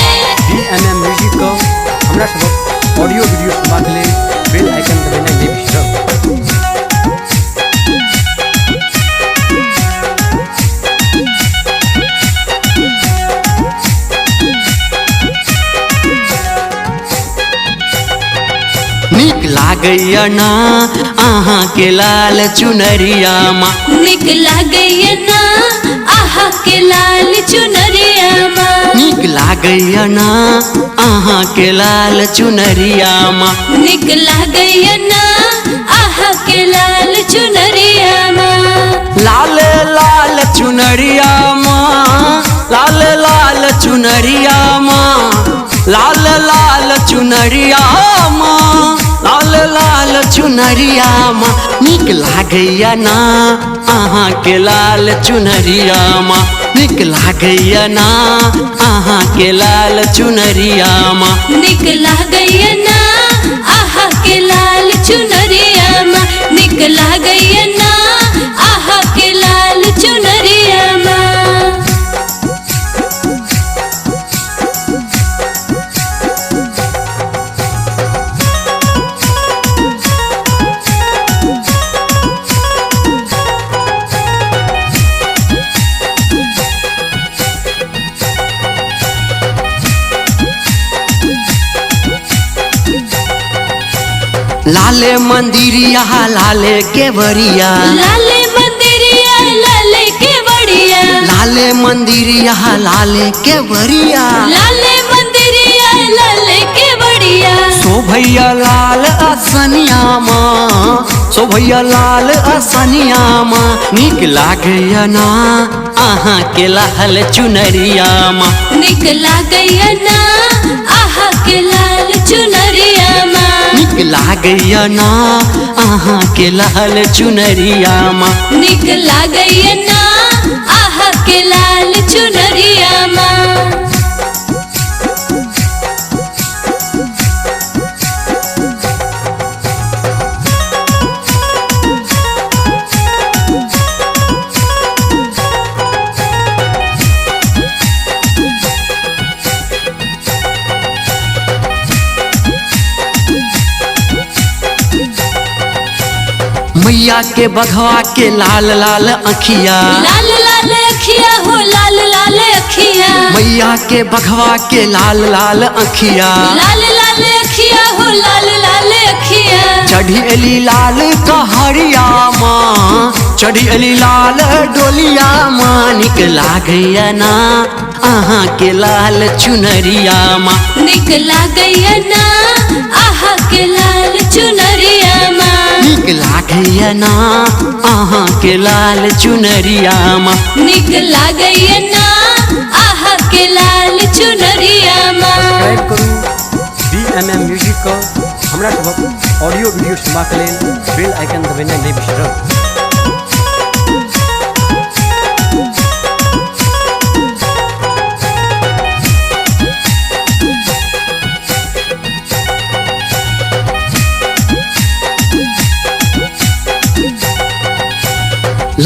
Music को हमरा सब ऑडियो वीडियो सुनबा के लिए बेल आइकन दबाना नहीं बिसरब। निक लागैया ना आहा के लाल चुनरिया माँ, निक लागैया ना आहा के लाल चुनरिया माँ, निक लागैया ना आहा के लाल चुनरिया माँ, निक लागैया ना आहा के लाल चुनरिया माँ। लाल लाल चुनरिया माँ, लाल लाल चुनरिया माँ, लाल लाल चुनरिया माँ, लाल लाल चुनरिया माँ, निक लागैया ना आहा के लाल चुनरिया माँ, निक लागैया ना आहा के लाल चुनरिया माँ, निक लागैया ना आहा के लाल चुनरिया माँ, निक लागैया ना आहा के लाल चुनरिया माँ। लाले मंदिरिया लाले केवरिया, लाले मंदिरिया लाले केवड़िया, लाले मंदिरिया लाले केवरिया, लाले मंदिरिया लाले केवड़िया, शोभैया लाल असनिया माँ, शोभैया लाल असनिया माँ, निक लागैया ना आहा के लाल चुनरिया माँ, निक लागैया ना आहा के लाल चुनरिया माँ, निक लागैया ना आहा के लाल चुनरिया माँ, निक लागैया ना आहा के लाल चुनरिया माँ। मैया के बघवा के लाल लाल अखिया, लाल लाल अखिया हो लाल लाल अखिया, मैया के बघवा के लाल लाल अखिया, लाल लाल अखिया हो लाल लाल अखिया, चढ़ी अली लाल कहरिया माँ, चढ़ी अली लाल डोलिया माँ, निक लागैया ना आहा के लाल चुनरिया माँ, निक लागैया ना आहा के लाल चुनरिया माँ, निक लागैया ना आहा के लाल चुनरिया माँ, निक लागैया ना आहा के लाल चुनरिया माँ। सब्सक्राइब करू म्यूजिक को हमरा सब ऑडियो वीडियो सुनबा के लिए बेल आइकन दबाना नहीं बिसरब।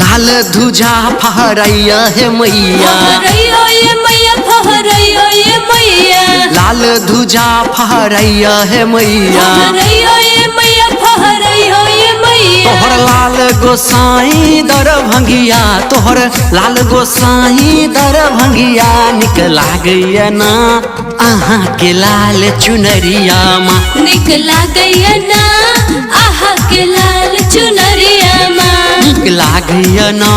लाल ध्वजा फहरैया है मैया, फहरैया ये मैया, फहरैया ये मैया, लाल ध्वजा फहरैया है मैया, फहरैया ये मैया, फहरैया ये मैया, तोहर लाल गोसाई दरभंगिया, तोहर लाल गोसाई दरभंगिया, निक लागैया ना आहा के लाल चुनरिया माँ, निक लागैया ना आहा के लाल चुनरिया माँ, निक लागैया ना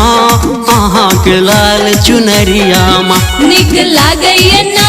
आहा के लाल चुनरिया माँ, निक लागैया ना